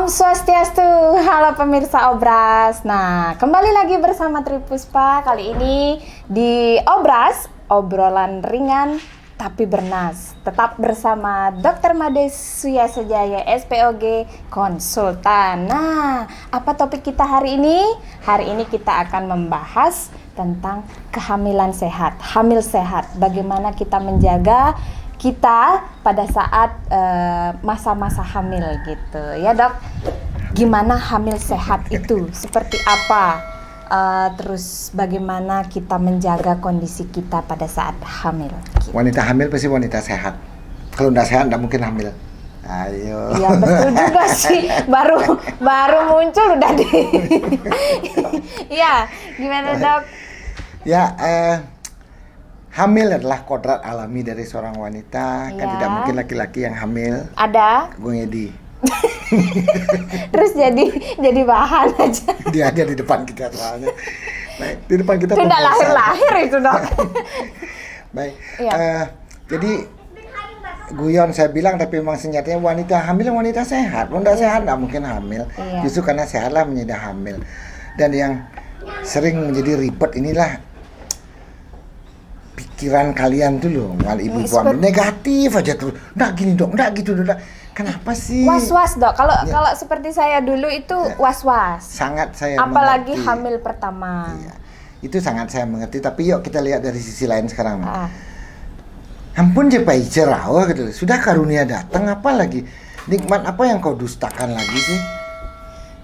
Swastiastu, halo pemirsa Obras. Nah, kembali lagi bersama Tri Puspa. Kali ini di Obras, obrolan ringan tapi bernas. Tetap bersama Dr. Made Suyasejaya, SPOG Konsultan. Nah, apa topik kita hari ini? Hari ini kita akan membahas tentang kehamilan sehat, hamil sehat. Bagaimana kita menjaga kita pada saat masa-masa hamil gitu ya dok. Gimana hamil sehat itu seperti apa, terus bagaimana kita menjaga kondisi kita pada saat hamil gitu. Wanita hamil pasti wanita sehat, kalau tidak sehat tidak mungkin hamil. Ayo. Iya betul juga sih, baru muncul udah di ya gimana dok Ya, hamil adalah kodrat alami dari seorang wanita. Kan tidak mungkin laki-laki yang hamil. Ada. Gue ngedi. Terus jadi bahan aja. Dia aja di depan kita soalnya. Baik, di depan kita. Itu udah lahir itu dok. Baik. Jadi guyon saya bilang, tapi memang senyatanya wanita hamil wanita sehat. Kalau tidak sehat tidak mungkin hamil. Justru karena sehatlah menjadi hamil. Dan yang sering menjadi ribet inilah pikiran kalian tuh loh, kalau ibu-ibu hamil negatif aja terus. Nggak gini dok, nggak gitu dok. Kenapa sih? Was-was dok. Kalau seperti saya dulu itu was-was. Sangat saya apalagi mengerti. Hamil pertama. Iya. Itu sangat saya mengerti. Tapi yuk kita lihat dari sisi lain sekarang. Ampun jepai cerah gitu. Sudah karunia datang, apa lagi? Nikmat apa yang kau dustakan lagi sih?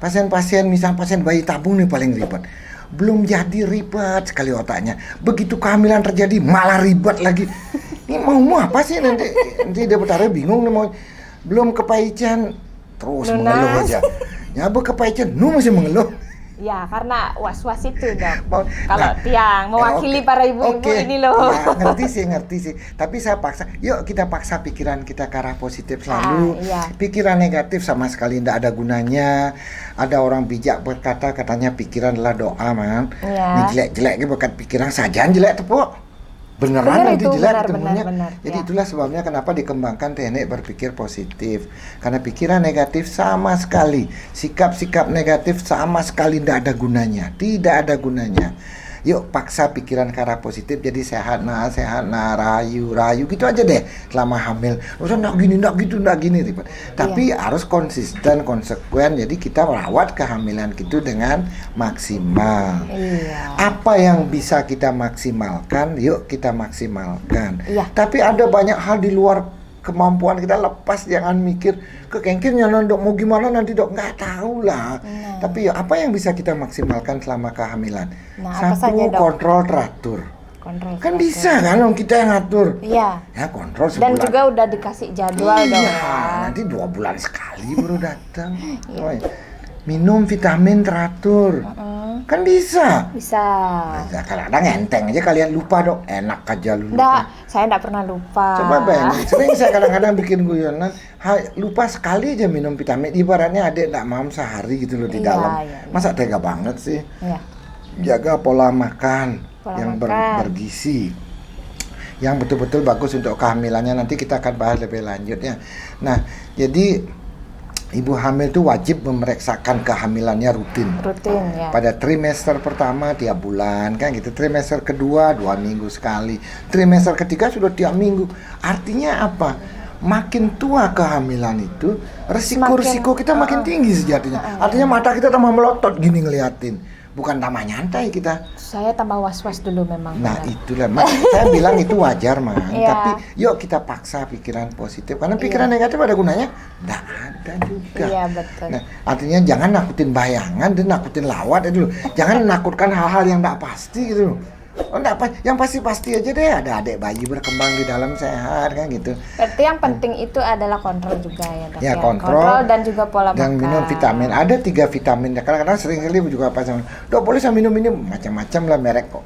Pasien-pasien, misal pasien bayi tabung nih paling ribet. Belum jadi ribet sekali otaknya. Begitu kehamilan terjadi malah ribet lagi. Ini mau apa sih nanti dia bertanya bingung nih mau. Belum kepaichan terus mengeluh aja. Nyaba kepaichan masih mengeluh. Ya karena was-was itu dok. Kalau tiang mewakili para ibu-ibu ini loh. Ya, ngerti sih. Tapi saya paksa. Yuk kita paksa pikiran kita ke arah positif selalu. Pikiran negatif sama sekali tidak ada gunanya. Ada orang bijak berkata, katanya pikiran adalah doa man. Ini jelek-jelek berkat pikiran saja jelek tepuk. Beneran nanti jelek ketemunya. Jadi itulah sebabnya kenapa dikembangkan teknik berpikir positif. Karena pikiran negatif sama sekali, sikap-sikap negatif sama sekali tidak ada gunanya. Tidak ada gunanya. Yuk paksa pikiran ke arah positif, jadi sehat nah, rayu gitu aja deh selama hamil. Usah ndak gini ribet. Tapi harus konsisten, konsekuen. Jadi kita merawat kehamilan gitu dengan maksimal. Apa yang bisa kita maksimalkan, yuk kita maksimalkan. Tapi ada banyak hal di luar kemampuan kita, lepas, jangan mikir kekengkirnya dok mau gimana nanti dok, nggak tahu lah. Tapi ya apa yang bisa kita maksimalkan selama kehamilan? Satu, kontrol teratur. Kan bisa kan dong kita yang ngatur. Ya kontrol sebulan. Dan juga udah dikasih jadwal dong. Nanti 2 bulan sekali baru datang. Minum vitamin teratur. Kan bisa. Kadang-kadang enteng aja kalian lupa dok. Enak aja lu lupa. Saya enggak pernah lupa. Coba bayangin, sering saya kadang-kadang bikin guyonan, lupa sekali aja minum vitamin. Ibaratnya adik enggak makan sehari gitu loh di dalam. Masa tega banget sih? Jaga pola makan yang bergizi. Yang betul-betul bagus untuk kehamilannya. Nanti kita akan bahas lebih lanjut ya. Nah, jadi ibu hamil itu wajib memeriksakan kehamilannya rutin ya. Pada trimester pertama tiap bulan kan gitu, trimester kedua 2 minggu sekali, trimester ketiga sudah tiap minggu. Artinya apa? Makin tua kehamilan itu resiko kita makin tinggi sejatinya. Artinya mata kita tambah melotot gini ngeliatin. Bukan tambah nyantai kita. Saya tambah was-was dulu memang. Nah itulah, saya bilang itu wajar man. Tapi yuk kita paksa pikiran positif. Karena pikiran negatif ada gunanya? Nggak ada juga. Iya betul. Nah, artinya jangan nakutin bayangan dan nakutin lawat dulu. Jangan menakutkan hal-hal yang nggak pasti gitu. Yang pasti aja deh. Ada adik bayi berkembang di dalam sehat kan gitu. Berarti yang penting itu adalah kontrol juga ya dok. Kontrol dan juga pola makan. Dan minum vitamin. Ada 3 vitamin. Kadang-kadang seringkali juga pasang. Dok boleh saya minum ini macam-macam lah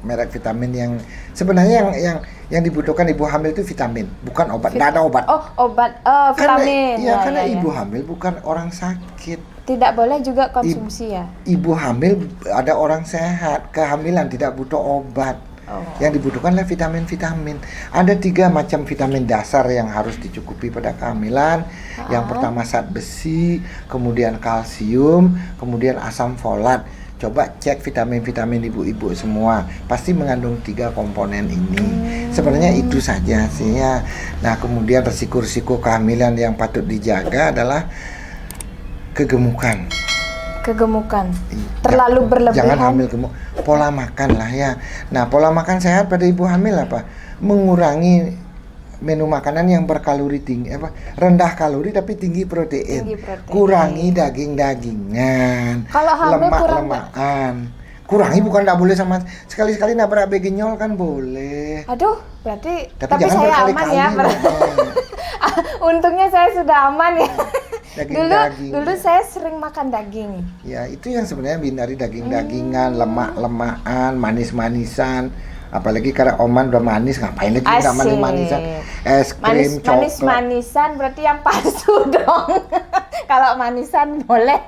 merek vitamin yang sebenarnya yang dibutuhkan ibu hamil itu vitamin, bukan obat. Nggak ada obat. Obat vitamin. Karena ibu hamil bukan orang sakit. Tidak boleh juga konsumsi ya. Ibu hamil ada orang sehat, kehamilan tidak butuh obat. Yang dibutuhkanlah vitamin-vitamin. Ada 3 macam vitamin dasar yang harus dicukupi pada kehamilan. Yang pertama zat besi, kemudian kalsium, kemudian asam folat. Coba cek vitamin-vitamin ibu-ibu semua, pasti mengandung 3 komponen ini. Sebenarnya itu saja sih ya. Nah, kemudian risiko-risiko kehamilan yang patut dijaga adalah kegemukan. Terlalu berlebihan. Jangan hamil gemuk. Pola makan lah ya. Nah, pola makan sehat pada ibu hamil apa? Mengurangi menu makanan yang berkalori tinggi, rendah kalori tapi tinggi protein. Kurangi daging-dagingan. Kalau hamil lemak-lemakan. Kurangi bukan tidak boleh sama sekali-sekali nabrak begenyol kan boleh. Aduh, berarti tapi saya aman ya. Untungnya saya sudah aman ya. Dulu saya sering makan daging. Ya, itu yang sebenarnya hindari daging-dagingan, lemak-lemakan, manis-manisan. Apalagi karena Oman udah manis, ngapain lagi nggak manis-manisan? Es krim, coklat. Manis-manisan berarti yang palsu dong. Kalau manisan boleh.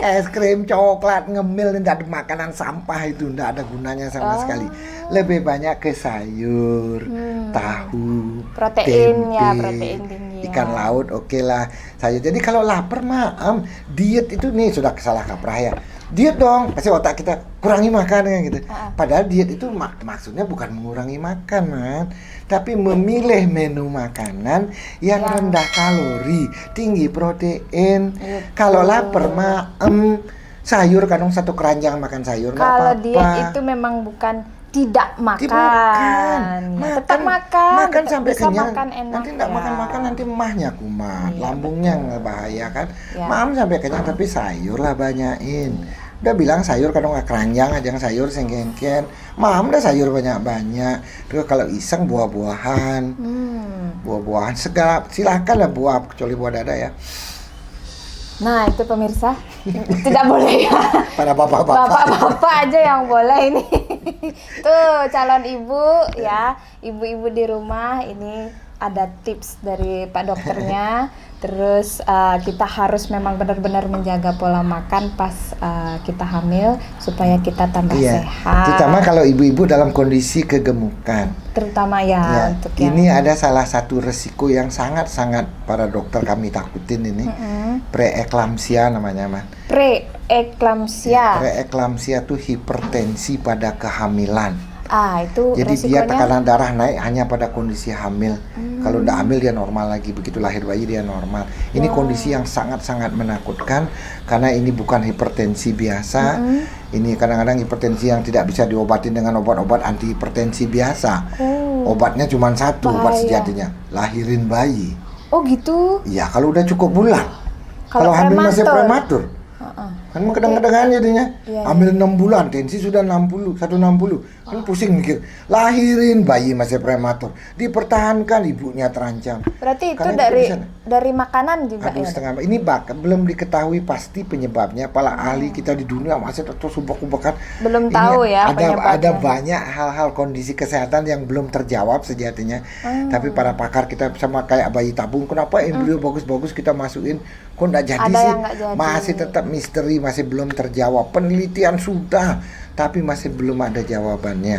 Es krim, coklat, ngemil, tidak ada makanan sampah itu, tidak ada gunanya sama sekali. Lebih banyak ke sayur, tahu, protein tempe, ya, protein tinggi. Ikan laut, oke lah sayur. Jadi kalau lapar diet itu nih sudah salah kaprah ya. Diet dong, pasti otak kita kurangi makan kan gitu. Padahal diet itu maksudnya bukan mengurangi makan, tapi memilih menu makanan yang rendah kalori, tinggi protein. Kalau lapar sayur kadang 1 keranjang makan sayur nggak apa-apa. Kalau diet itu memang bukan tidak makan. Tetap makan sampai kenyang. Makan enak, nanti tidak makan nanti emahnya kumat, lambungnya bahaya kan. Mam sampai kenyang tapi sayur lah banyain. Udah bilang sayur kadang nggak keranjang aja, sayur sengkengken. Mam udah sayur banyak-banyak. Terus kalau iseng buah-buahan, buah-buahan segala silakan lah buah, kecuali buah dada ya. Nah itu pemirsa, tidak boleh ya. Pada bapak-bapak aja yang boleh ini. Tuh calon ibu ya, ibu-ibu di rumah ini ada tips dari Pak dokternya. Terus kita harus memang benar-benar menjaga pola makan pas kita hamil supaya kita tambah sehat. Terutama kalau ibu-ibu dalam kondisi kegemukan. Terutama ya untuk ini ada salah satu resiko yang sangat-sangat para dokter kami takutin ini. Preeklamsia namanya, Man. Preeklamsia. Preeklamsia itu hipertensi pada kehamilan. Itu jadi resikonya? Dia tekanan darah naik hanya pada kondisi hamil. Kalau udah hamil dia normal lagi, begitu lahir bayi dia normal. Ini kondisi yang sangat-sangat menakutkan karena ini bukan hipertensi biasa. Ini kadang-kadang hipertensi yang tidak bisa diobatin dengan obat-obat anti hipertensi biasa. Obatnya cuma satu, obat sejatinya, lahirin bayi. Oh gitu? Iya, kalau udah cukup bulan. Kalau hamil masih prematur. Kan kadang-kadang jadinya hamil 6 bulan, tensi sudah 160. Kan pusing mikir, lahirin bayi masih prematur, dipertahankan ibunya terancam. Berarti itu dari makanan juga ya? Setengah. Ini belum diketahui pasti penyebabnya. Para ahli kita di dunia masih terus ubek-ubekan. Belum tahu ya penyebabnya. Ada banyak hal-hal kondisi kesehatan yang belum terjawab sejatinya. Tapi para pakar kita sama kayak bayi tabung, kenapa embrio bagus-bagus kita masukin kok nggak jadi sih? Masih tetap misteri, masih belum terjawab. Penelitian sudah, tapi masih belum ada jawabannya.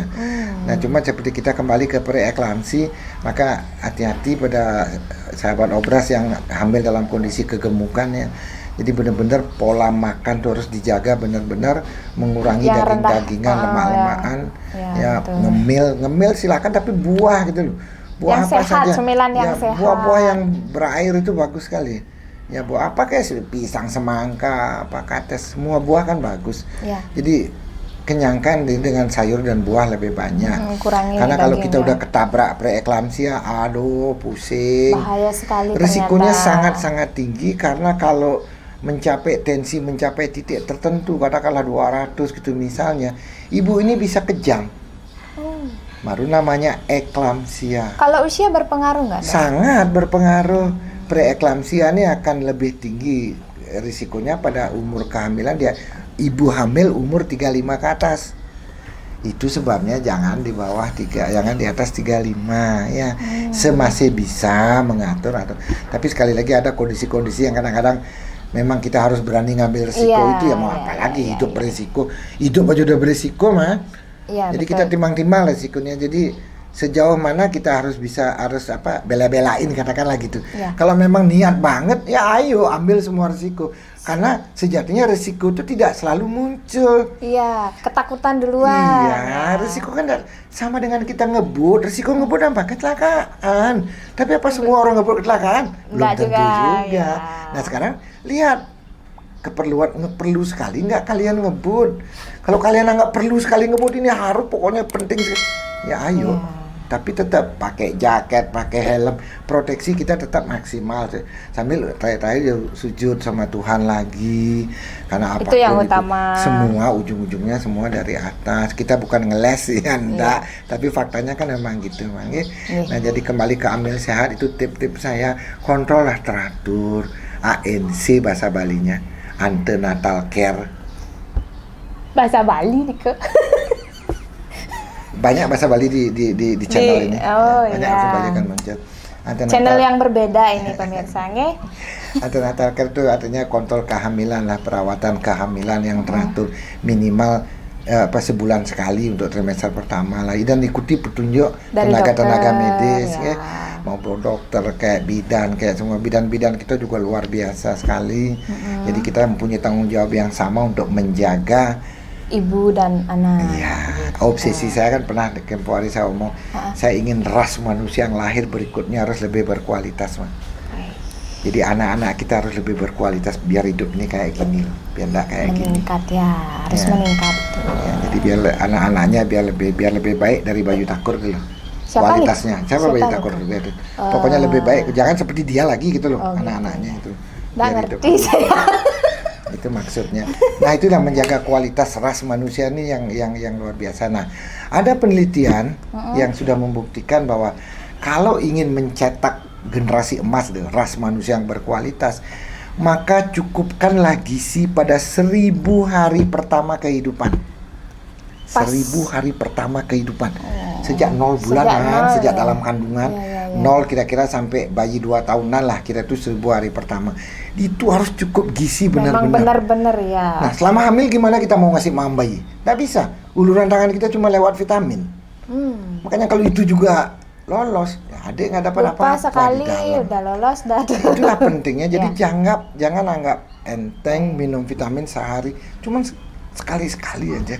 Nah, cuma seperti kita kembali ke preeklamsi, maka hati-hati pada sahabat obras yang hamil dalam kondisi kegemukan ya. Jadi benar-benar pola makan tuh harus dijaga, benar-benar mengurangi daging-dagingan, lemak-lemakan, ngemil silakan tapi buah gitu loh. Buah yang apa sehat, saja. cemilan yang sehat. Buah-buah yang berair itu bagus sekali. Ya buah apa kayak pisang, semangka, apa kates, semua buah kan bagus. Jadi kenyangkan dengan sayur dan buah lebih banyak. Karena kalau kita udah ketabrak preeklamsia, aduh pusing. Bahaya sekali. Risikonya sangat-sangat tinggi karena kalau mencapai titik tertentu, katakanlah 200 gitu misalnya, ibu ini bisa kejang. Baru namanya eklamsia. Kalau usia berpengaruh nggak? Sangat berpengaruh. Preeklamsia ini akan lebih tinggi risikonya pada umur kehamilan dia. Ibu hamil umur 35 ke atas. Itu sebabnya jangan di bawah 3, jangan di atas 35 ya. Semasih bisa mengatur atau tapi sekali lagi ada kondisi-kondisi yang kadang-kadang memang kita harus berani ngambil risiko itu ya mau apa lagi hidup berisiko. Hidup aja udah berisiko mah. Iya, Jadi betul. kita timbang-timbang resikonya. Jadi sejauh mana kita harus bela-belain katakanlah gitu. Iya. Kalau memang niat banget ya ayo ambil semua risiko. Karena sejatinya risiko itu tidak selalu muncul. Iya, ketakutan duluan. Iya, risiko kan sama dengan kita ngebut. Risiko ngebut apa? Kecelakaan. Tapi apa semua orang ngebut kecelakaan? Belum Enggak tentu juga, juga. ya. Nah sekarang lihat perlu sekali nggak kalian ngebut. Kalau kalian nggak perlu sekali ngebut ini harus pokoknya penting sekali. Ya ayo. Iya. Tapi tetap pakai jaket, pakai helm, proteksi kita tetap maksimal. Sambil terakhir sujud sama Tuhan lagi. Karena apapun Itu yang utama. semua ujung-ujungnya semua dari atas. Kita bukan ngeles ya, enggak. Tapi faktanya kan memang gitu, Mang. Nah, jadi kembali ke ambil sehat itu tip-tip saya, kontrol lah teratur. ANC bahasa Balinya, antenatal care. Bahasa Bali nih ke. Banyak bahasa Bali di channel ini. Oh, banyak iya. bahasa Bali kan muncul. Channel yang berbeda ini pemirsa, nge. Antenatal care itu artinya kontrol kehamilan lah, perawatan kehamilan yang teratur minimal sebulan sekali untuk trimester pertama lah, dan ikuti petunjuk Dari tenaga dokter, medis ya. maupun dokter kayak bidan, kayak semua bidan kita juga luar biasa sekali. Jadi kita mempunyai tanggung jawab yang sama untuk menjaga Ibu dan anak. Iya, obsesi saya kan pernah di Kempo hari saya omong, saya ingin ras manusia yang lahir berikutnya harus lebih berkualitas, Mas. Jadi anak-anak kita harus lebih berkualitas biar hidup ini kayak gini, biar enggak kayak gini. Meningkat ya, harus Ya. meningkat tuh. Ya, jadi biar anak-anaknya biar lebih baik dari Bayu Takur gitu loh. Siapa nih? Kualitasnya. Siapa Bayu Siapa Takur itu? gitu. Pokoknya lebih baik, jangan seperti dia lagi gitu loh, Oh, gitu. anak-anaknya itu. Nggak Biar hidup. ngerti saya. Itu maksudnya. Nah, itu yang menjaga kualitas ras manusia ini yang luar biasa. Nah, ada penelitian yang sudah membuktikan bahwa kalau ingin mencetak generasi emas deh, ras manusia yang berkualitas, maka cukupkanlah gizi pada 1000 hari pertama kehidupan. Pas. 1000 hari pertama kehidupan. Sejak 0 bulan, Sejak nol, sejak ya. dalam kandungan, Ya. 0 kira-kira sampai bayi 2 tahunan lah, kira itu 1000 hari pertama. Itu harus cukup gizi Memang benar-benar. benar-benar ya. Nah, selama hamil gimana kita mau ngasih makan bayi? Nggak bisa. Uluran tangan kita cuma lewat vitamin. Makanya kalau itu juga lolos, ya adik nggak dapat Lupa apa-apa sekali di dalam. udah lolos dah. Itulah pentingnya. Jadi Ya. jangan anggap enteng minum vitamin sehari, cuman sekali-sekali aja.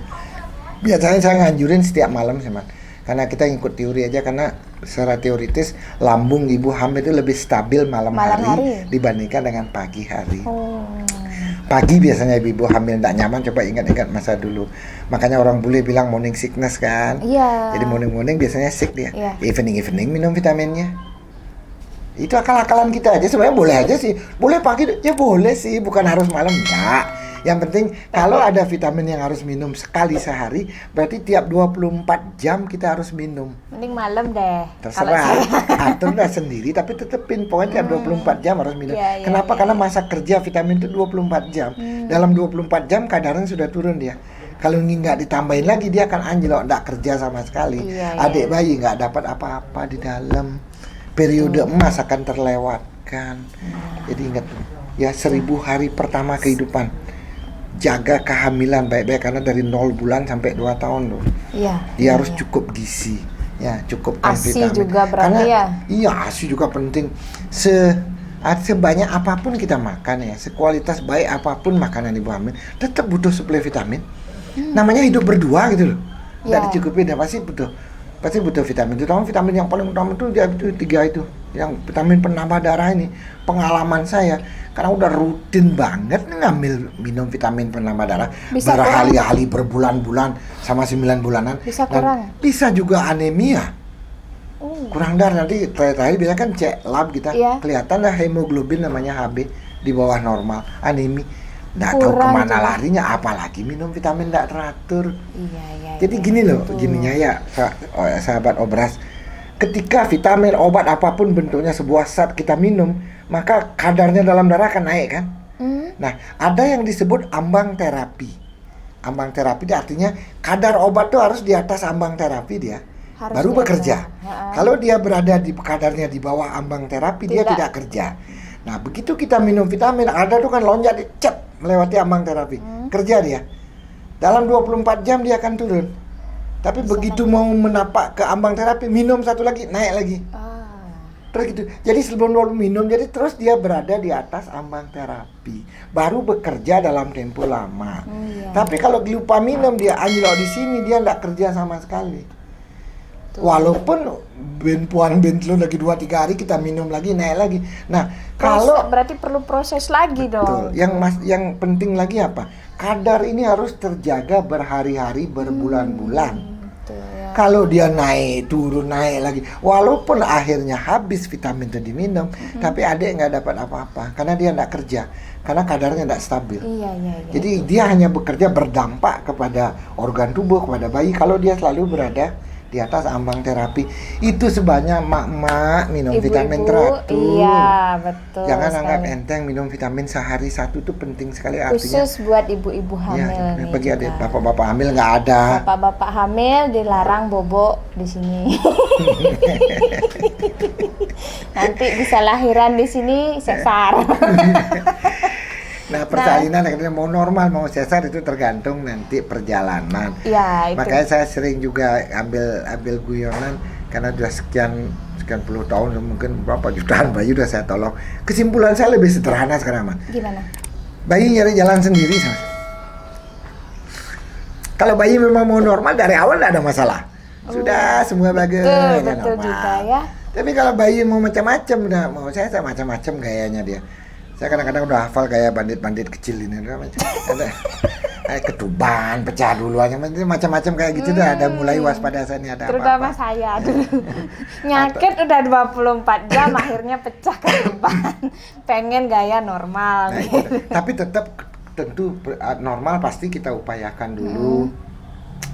Biasanya saya nganjurin setiap malam sih, Man. Karena kita ngikut teori aja, karena secara teoritis lambung ibu hamil itu lebih stabil malam hari dibandingkan dengan pagi hari. Oh. Pagi biasanya ibu hamil tidak nyaman, coba ingat-ingat masa dulu. Makanya orang bule bilang morning sickness kan. Iya. Jadi morning biasanya sick dia. Iya. Evening minum vitaminnya. Itu akal-akalan kita aja, sebenarnya boleh aja sih. Boleh pagi ya boleh sih, bukan harus malam enggak. Yang penting kalau ada vitamin yang harus minum sekali sehari, berarti tiap 24 jam kita harus minum. Mending malam deh. Terserah, atur dah sendiri, tapi tetepin pokoknya tiap 24 jam harus minum. Iya, Kenapa? iya, Karena masa kerja vitamin itu 24 jam. Dalam 24 jam kadarnya sudah turun dia. Kalau ini nggak ditambahin lagi dia akan anjlok, nggak kerja sama sekali. Iya, Adik bayi nggak dapat apa-apa di dalam. Periode emas akan terlewatkan. Jadi ingat ya, 1000 hari pertama kehidupan. Jaga kehamilan baik-baik, karena dari 0 bulan sampai 2 tahun loh. Iya. Dia harus cukup gizi, ya cukupkan ASI vitamin. juga berarti Karena, ya? Iya, ASI juga penting. Sebanyak apapun kita makan ya, sekualitas baik apapun makanan ibu hamil, tetap butuh suplai vitamin. Namanya hidup berdua gitu loh. Nggak Ya. dicukupi, pasti butuh vitamin. Terutama vitamin yang paling utama itu dia itu 3 itu, yang vitamin penambah darah ini. Pengalaman saya, karena udah rutin banget ngambil minum vitamin penambah darah, Bisa berkali-kali berbulan-bulan sama 9 bulanan. Bisa Dan kurang. bisa juga anemia. Kurang darah, nanti terakhir biasanya kan cek lab kita, Iya. kelihatan lah hemoglobin namanya HB di bawah normal, anemia. Nggak tahu Kurang kemana juga. larinya, apalagi minum vitamin nggak teratur. Iya. Jadi gini loh, gininya ya sahabat obras, ketika vitamin, obat apapun bentuknya sebuah zat kita minum, maka kadarnya dalam darah akan naik kan. Nah, ada yang disebut ambang terapi. Ambang terapi itu artinya kadar obat tuh harus di atas ambang terapi dia, Harus baru di bekerja. atas. Kalau dia berada di kadarnya di bawah ambang terapi, dia Tidak. tidak kerja. Nah, begitu kita minum vitamin, ada tuh kan lonjak, melewati ambang terapi, kerja dia. Dalam 24 jam dia akan turun. Tapi begitu mau menapak ke ambang terapi, minum satu lagi, naik lagi. Terus gitu. Jadi sebelum minum, jadi terus dia berada di atas ambang terapi. Baru bekerja dalam tempo lama. Tapi kalau lupa minum, dia anjlok di sini, dia nggak kerja sama sekali. Walaupun puan bentlo lagi 2-3 hari kita minum lagi, naik lagi. Nah, kalau berarti perlu proses lagi dong. Yang penting lagi apa? Kadar ini harus terjaga berhari-hari, berbulan-bulan. Kalau dia naik, turun, naik lagi, walaupun akhirnya habis vitamin itu diminum, tapi adik nggak dapat apa-apa karena dia nggak kerja, karena kadarnya nggak stabil. Jadi dia hanya bekerja berdampak kepada organ tubuh, kepada bayi kalau dia selalu berada di atas ambang terapi. Itu sebabnya mak-mak minum vitamin teratur. Iya, betul. Jangan anggap enteng minum vitamin sehari 1 itu penting sekali, artinya. Khusus buat ibu-ibu hamil nih. Bagi adik bapak-bapak hamil nggak ada. Bapak-bapak hamil dilarang bobo di sini. Nanti bisa lahiran di sini sesar. Nah, persalinan akhirnya mau normal mau sesar itu tergantung nanti perjalanan. Itu. Makanya saya sering juga ambil guyonan karena sudah sekian puluh tahun, mungkin berapa jutaan bayi udah saya tolong. Kesimpulan saya lebih sederhana sekarang, Gimana? Bayi nyari jalan sendiri, sama. Kalau bayi memang mau normal dari awal tidak ada masalah. Sudah semua bagus. Betul juga ya. Tapi kalau bayi mau macam-macam, udah mau saya macam-macam gayanya dia. Saya kadang-kadang udah hafal kayak bandit-bandit kecil ini, ada kayak ketuban, pecah duluan, macam-macam kayak gitu. Ada mulai waspada saya nih, ada terutama apa-apa. saya dulu nyakit udah 24 jam akhirnya pecah ketuban. Pengen gaya normal. Nah, gitu. Tapi tetap tentu normal pasti kita upayakan dulu.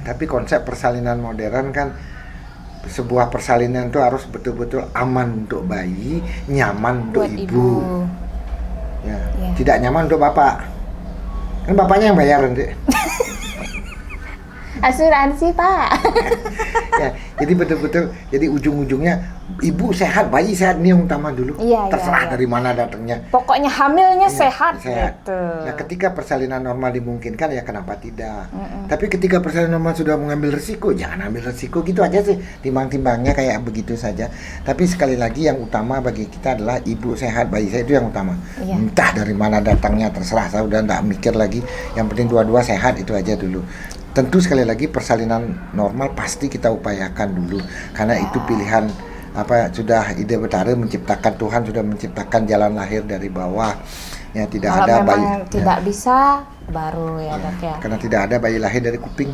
Tapi konsep persalinan modern kan, sebuah persalinan itu harus betul-betul aman untuk bayi, nyaman untuk ibu. Ya. Tidak nyaman untuk bapak. Kan bapaknya yang bayar nanti. Asuransi, Pak. Ya, jadi betul-betul, jadi ujung-ujungnya ibu sehat, bayi sehat, ini yang utama dulu. Terserah dari mana datangnya. Pokoknya hamilnya sehat. Gitu. Nah, ketika persalinan normal dimungkinkan, ya kenapa tidak? Tapi ketika persalinan normal sudah mengambil resiko, jangan ambil resiko, gitu aja sih. Timbang-timbangnya kayak begitu saja. Tapi sekali lagi yang utama bagi kita adalah ibu sehat, bayi sehat, itu yang utama. Entah dari mana datangnya, terserah, saya udah nggak mikir lagi. Yang penting dua-dua sehat, itu aja dulu. Tentu sekali lagi persalinan normal pasti kita upayakan dulu, karena itu pilihan sudah ide Betara menciptakan, Tuhan sudah menciptakan jalan lahir dari bawah. Ya, tidak kalau ada memang bayi tidak bisa baru Dok ya. Karena tidak ada bayi lahir dari kuping.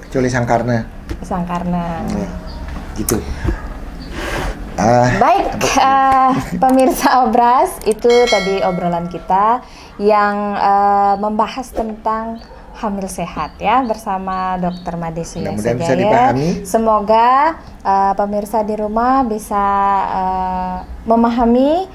Kecuali Sangkarna. Ya, gitu. Baik, pemirsa Obras, itu tadi obrolan kita yang membahas tentang hamil sehat ya bersama Dr. Made Suya Sejaya. Semoga pemirsa di rumah bisa memahami,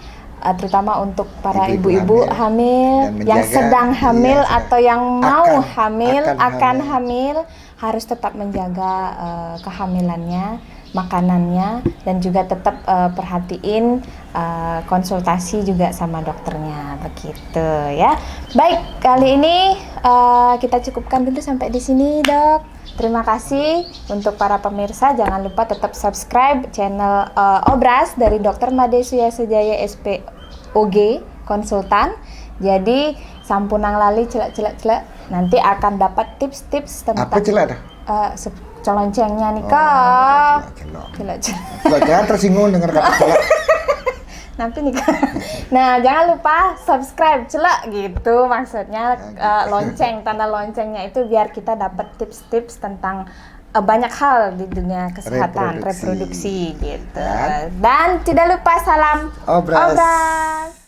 terutama untuk para ibu-ibu hamil yang sedang hamil atau yang mau akan hamil, harus tetap menjaga kehamilannya, makanannya, dan juga tetap perhatiin konsultasi juga sama dokternya, begitu ya. Baik, kali ini kita cukupkan dulu sampai di sini, Dok. Terima kasih untuk para pemirsa. Jangan lupa tetap subscribe channel Obras dari Dr. Made Suya Sejaya SPOG Konsultan. Jadi sampunang lali celak-celak nanti akan dapat tips-tips tentang apa celak dah? Coloncengnya nih Kak. Celak. Jangan tersinggung dengar kata celak. Nanti nih Kak. Nah, jangan lupa subscribe celak gitu maksudnya, lonceng, tanda loncengnya itu biar kita dapat tips-tips tentang banyak hal di dunia kesehatan reproduksi gitu. Dan tidak lupa salam Obras.